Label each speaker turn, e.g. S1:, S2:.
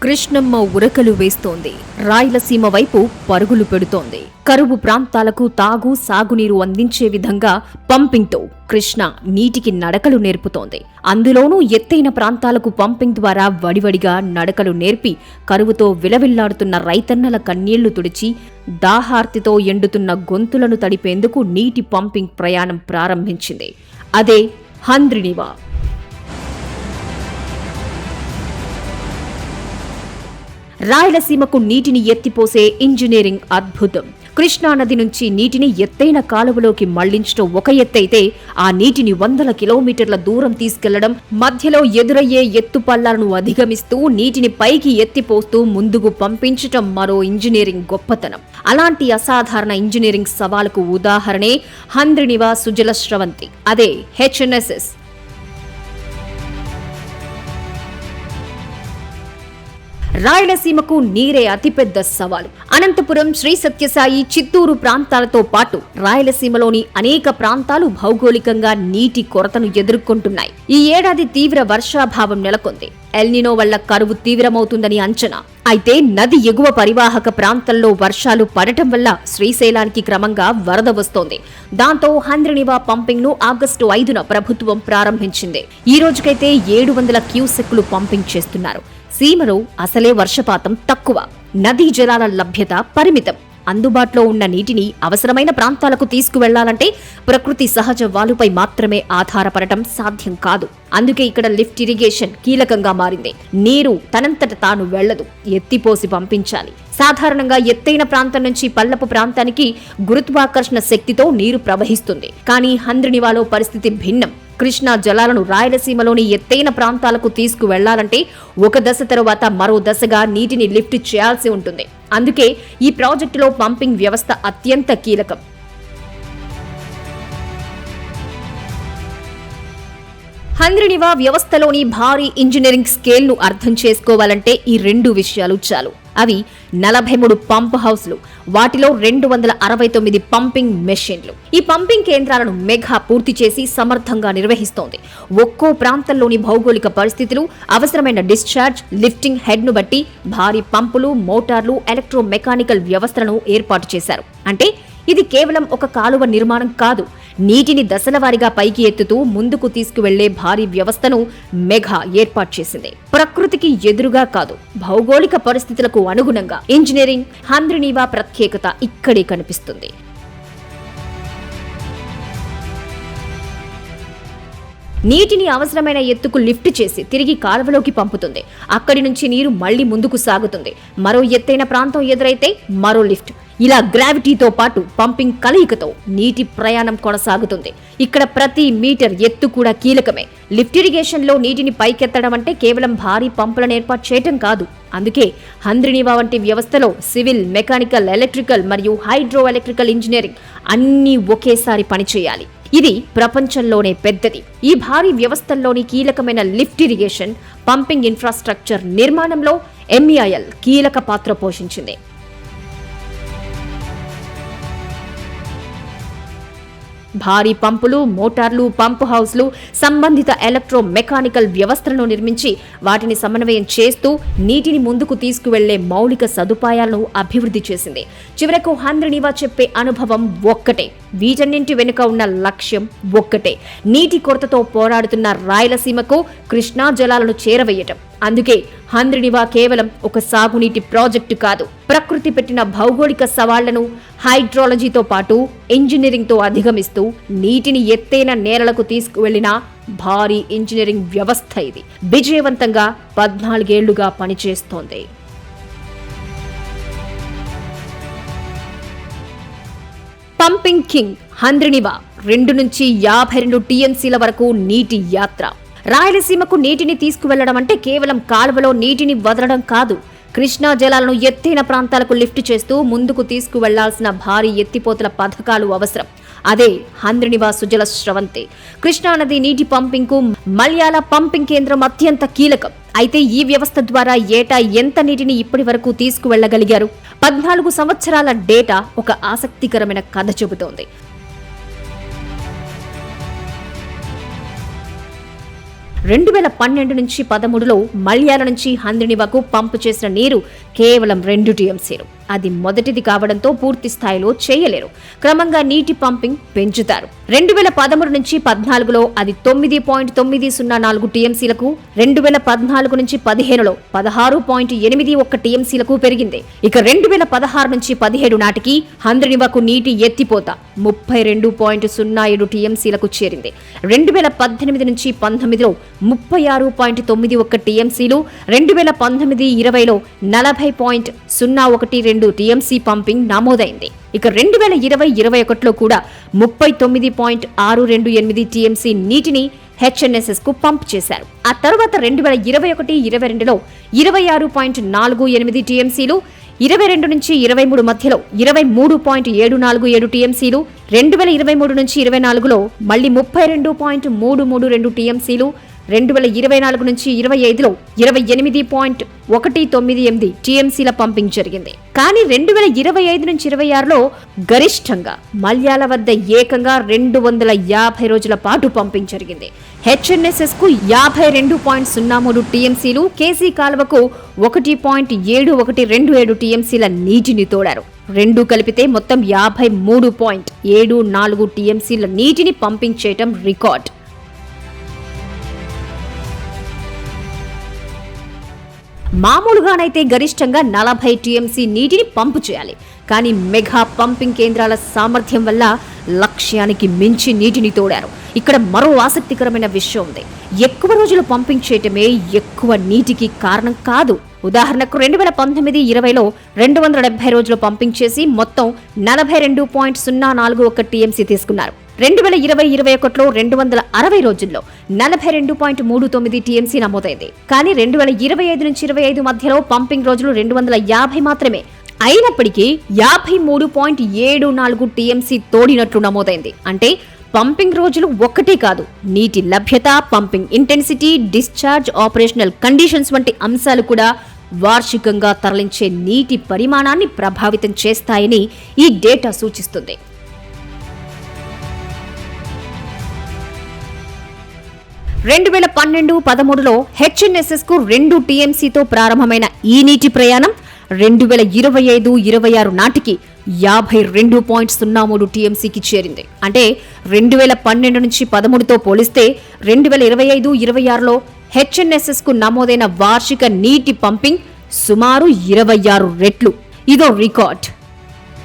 S1: కృష్ణమ్మ ఉరకలు వేస్తోంది. రాయలసీమ వైపు పరుగులు పెడుతోంది. కరువు ప్రాంతాలకు తాగు సాగునీరు అందించే విధంగా పంపింగ్తో కృష్ణ నీటికి నడకలు నేర్పుతోంది. అందులోనూ ఎత్తైన ప్రాంతాలకు పంపింగ్ ద్వారా వడివడిగా నడకలు నేర్పి కరువుతో విలవిల్లాడుతున్న రైతన్నల కన్నీళ్లు తుడిచి దాహార్తితో ఎండుతున్న గొంతులను తడిపేందుకు నీటి పంపింగ్ ప్రయాణం ప్రారంభించింది. అదే హంద్రినీవా. రాయలసీమకు నీటిని ఎత్తిపోసే ఇంజనీరింగ్ అద్భుతం. కృష్ణానది నుంచి నీటిని ఎత్తైన కాలువలోకి మళ్లించడం ఒక ఎత్తైతే, ఆ నీటిని వందల కిలోమీటర్ల దూరం తీసుకెళ్లడం, మధ్యలో ఎదురయ్యే ఎత్తుపల్లాలను అధిగమిస్తూ నీటిని పైకి ఎత్తిపోస్తూ ముందుకు పంపించటం మరో ఇంజనీరింగ్ గొప్పతనం. అలాంటి అసాధారణ ఇంజనీరింగ్ సవాలుకు ఉదాహరణే హంద్రినీవా సుజల స్రవంతి, అదే HNSS. రాయలసీమకు నీరే అతిపెద్ద సవాలు. అనంతపురం, శ్రీ సత్యసాయి, చిత్తూరు ప్రాంతాలతో పాటు రాయలసీమలోని అనేక ప్రాంతాలు భౌగోళికంగా నీటి కొరతను ఎదుర్కొంటున్నాయి. ఈ ఏడాది తీవ్ర వర్షాభావం నెలకొంది. ఎల్నినో వల్ల కరువు తీవ్రమవుతుందని అంచనా. అయితే నది ఎగువ పరివాహక ప్రాంతంలో వర్షాలు పడటం వల్ల శ్రీశైలానికి క్రమంగా వరద వస్తోంది. దాంతో హంద్రినీవా పంపింగ్ ను ఆగస్టు 5న ప్రభుత్వం ప్రారంభించింది. ఈ రోజుకైతే 700 క్యూసెక్లు పంపింగ్ చేస్తున్నారు. సీమలో అసలే వర్షపాతం తక్కువ, నదీ జలాల లభ్యత పరిమితం. అందుబాటులో ఉన్న నీటిని అవసరమైన ప్రాంతాలకు తీసుకువెళ్లాలంటే ప్రకృతి సహజ వాలుపై మాత్రమే ఆధారపడటం సాధ్యం కాదు. అందుకే ఇక్కడ లిఫ్ట్ ఇరిగేషన్ కీలకంగా మారింది. నీరు తనంతట తాను వెళ్లదు, ఎత్తిపోసి పంపించాలి. సాధారణంగా ఎత్తైన ప్రాంతం నుంచి పల్లపు ప్రాంతానికి గురుత్వాకర్షణ శక్తితో నీరు ప్రవహిస్తుంది. కానీ హంద్రినీవాలో పరిస్థితి భిన్నం. కృష్ణా జలాలను రాయలసీమలోని ఎత్తైన ప్రాంతాలకు తీసుకువెళ్లాలంటే ఒక దశ తరువాత మరో దశగా నీటిని లిఫ్ట్ చేయాల్సి ఉంటుంది. అందుకే ఈ ప్రాజెక్టులో పంపింగ్ వ్యవస్థ అత్యంత కీలకం. హంద్రినీవా వ్యవస్థలోని భారీ ఇంజనీరింగ్ స్కేల్ ను అర్థం చేసుకోవాలంటే ఈ 2 విషయాలు చాలు. అవి 43 పంప్ హౌస్లు, వాటిలో 269 పంపింగ్ మెషిన్లు. ఈ పంపింగ్ కేంద్రాలను మెగా పూర్తి చేసి సమర్థంగా నిర్వహిస్తోంది. ఒక్కో ప్రాంతంలోని భౌగోళిక పరిస్థితులు, అవసరమైన డిశ్చార్జ్, లిఫ్టింగ్ హెడ్ ను బట్టి భారీ పంపులు, మోటార్లు, ఎలక్ట్రో మెకానికల్ వ్యవస్థలను ఏర్పాటు చేశారు. అంటే ఇది కేవలం ఒక కాలువ నిర్మాణం కాదు, నీటిని దశలవారీగా పైకి ఎత్తుతూ ముందుకు తీసుకువెళ్లే భారీ వ్యవస్థను మెగా ఏర్పాటు చేసింది. ప్రకృతికి ఎదురుగా కాదు, భౌగోళిక పరిస్థితులకు అనుగుణంగా ఇంజనీరింగ్. హంద్రినీవా ప్రత్యేకత ఇక్కడే కనిపిస్తుంది. నీటిని అవసరమైన ఎత్తుకు లిఫ్ట్ చేసి తిరిగి కాలువలోకి పంపుతుంది. అక్కడి నుంచి నీరు మళ్లీ ముందుకు సాగుతుంది. మరో ఎత్తైన ప్రాంతం ఎదురైతే మరో లిఫ్ట్. ఇలా గ్రావిటీతో పాటు పంపింగ్ కలయికతో నీటి ప్రయాణం కొనసాగుతుంది. ఇక్కడ ప్రతి మీటర్ ఎత్తు కూడా కీలకమే. లిఫ్ట్ ఇరిగేషన్ లో నీటిని పైకెత్తడం అంటే కేవలం భారీ పంపులను ఏర్పాటు చేయటం కాదు. అందుకే హంద్రినీవా వంటి వ్యవస్థలో సివిల్, మెకానికల్, ఎలక్ట్రికల్ మరియు హైడ్రో ఎలక్ట్రికల్ ఇంజనీరింగ్ అన్నీ ఒకేసారి పనిచేయాలి. ఇది ప్రపంచంలోనే పెద్దది. ఈ భారీ వ్యవస్థల్లోని కీలకమైన లిఫ్ట్ ఇరిగేషన్, పంపింగ్ ఇన్ఫ్రాస్ట్రక్చర్ నిర్మాణంలో MEIL కీలక పాత్ర పోషించింది. భారీ పంపులు, మోటార్లు, పంపు హౌస్లు, సంబంధిత ఎలక్ట్రో మెకానికల్ వ్యవస్థలను నిర్మించి వాటిని సమన్వయం చేస్తూ నీటిని ముందుకు తీసుకువెళ్లే మౌలిక సదుపాయాలను అభివృద్ధి చేసింది. చివరకు హంద్రినీవా చెప్పే అనుభవం ఒక్కటే, వీటన్నింటి వెనుక ఉన్న లక్ష్యం ఒక్కటే, నీటి కొరతతో పోరాడుతున్న రాయలసీమకు కృష్ణా జలాలను చేరవేయటం. అందుకే హంద్రినీవా కేవలం ఒక సాగునీటి ప్రాజెక్టు కాదు, ప్రకృతి పెట్టిన భౌగోళిక సవాళ్లను హైడ్రాలజీతో పాటు ఇంజనీరింగ్తో అధిగమిస్తూ నీటిని ఎత్తైన నేలలకు తీసుకువెళ్లిన భారీ ఇంజనీరింగ్ వ్యవస్థ. ఇది విజయవంతంగా 14 ఏళ్లుగా పనిచేస్తోంది. పంపింగ్ కింగ్ హంద్రినీవా 2 నుంచి 52 TMCల వరకు నీటి యాత్ర. రాయలసీమకు నీటిని తీసుకువెళ్లడం అంటే కేవలం కాలువలో నీటిని వదలడం కాదు. కృష్ణా జలాలను ఎత్తైన ప్రాంతాలకు లిఫ్ట్ చేస్తూ ముందుకు తీసుకువెళ్లాల్సిన భారీ ఎత్తిపోతల పథకాలు అవసరం. అదే హంద్రినీవా సుజల స్రవంతి. కృష్ణానది నీటి పంపింగ్ కు మల్యాల పంపింగ్ కేంద్రం అత్యంత కీలకం. అయితే ఈ వ్యవస్థ ద్వారా ఏటా ఎంత నీటిని ఇప్పటి వరకు తీసుకువెళ్లగలిగారు? 14 సంవత్సరాల డేటా ఒక ఆసక్తికరమైన కథ చెబుతోంది. 2012 నుంచి 13లో మల్యాల నుంచి హంద్రినివాకు పంపు చేసిన నీరు కేవలం 2 టీఎంసీలు. అది మొదటిది కావడంతో పూర్తి స్థాయిలో చేయలేరు. క్రమంగా నీటి పంపింగ్ పెంచుతారు. 2013 నుంచి 14లో అది 9.904 టీఎంసీలకు, 2014 నుంచి 15లో 16.81 టీఎంసీలకు పెరిగింది. ఇక 2016 నుంచి 17 నాటికి హంద్రినివాకు నీటి ఎత్తిపోత 32.07 టీఎంసీలకు చేరింది. 2018 నుంచి 19లో 36.91 టీఎంసీలు, 2019-20లో 40.012 టీఎంసీ పంపింగ్ నమోదైంది. ఇక 2020-21లో కూడా 39.628 టీఎంసీ నీటిని హెచ్ఎన్ఎస్ఎస్ కు పంప్ చేశారు. ఆ తర్వాత 2021-22లో 26.48 టీఎంసీలు, 22 నుంచి 23 మధ్యలో 23.747 టీఎంసీలు, 2023 నుంచి 24లో మళ్లీ 32.332 టీఎంసీలు, 2024 నుంచి 25లో 28.198 టీఎంసీల పంపింగ్ జరిగింది. కానీ 2025 నుంచి 26లో గరిష్టంగా మల్యాల వద్ద ఏకంగా 250 రోజుల పాటు పంపింగ్ జరిగింది. హెచ్ఎన్ఎస్ఎస్ కు 52.03 టీఎంసీలు, కేసీ కాలువకు 1.7127 టీఎంసీల నీటిని తోడారు. రెండు కలిపితే మొత్తం 53.74 టీఎంసీల నీటిని పంపింగ్ చేయటం రికార్డ్. మామూలుగానైతే గరిష్టంగా 40 టీఎంసీ నీటిని పంపు చేయాలి. కానీ మెగా పంపింగ్ కేంద్రాల సామర్థ్యం వల్ల లక్ష్యానికి మించి నీటిని తోడారు. ఇక్కడ మరో ఆసక్తికరమైన విషయం ఉంది. ఎక్కువ రోజులు పంపింగ్ చేయటమే ఎక్కువ నీటికి కారణం కాదు. ఉదాహరణకు 2019-20లో 270 రోజులు పంపింగ్ చేసి మొత్తం 42.041 టీఎంసీ తీసుకున్నారు. 2020-21లో 260 రోజుల్లో 42.39 టీఎంసీ నమోదైంది. కానీ 2025-25 మధ్యలో పంపింగ్ రోజులు 250 మాత్రమే. అయినప్పటికీ 53.74 టీఎంసీ తోడినట్లు నమోదైంది. అంటే పంపింగ్ రోజులు ఒక్కటే కాదు, నీటి లభ్యత, pumping intensity, discharge, operational conditions వంటి అంశాలు కూడా వార్షికంగా తరలించే నీటి పరిమాణాన్ని ప్రభావితం చేస్తాయని ఈ డేటా సూచిస్తుంది. 2012-13లో హెచ్ఎన్ఎస్ఎస్ కు 2 టీఎంసీతో ప్రారంభమైన ఈ నీటి ప్రయాణం 2025-26 నాటికి 52.03 టీఎంసీకి చేరింది. అంటే 2012 నుంచి 13తో పోలిస్తే 2025-26లో హెచ్ఎన్ఎస్ఎస్ కు నమోదైన వార్షిక నీటి పంపింగ్ సుమారు 26 రెట్లు. ఇదో రికార్డ్.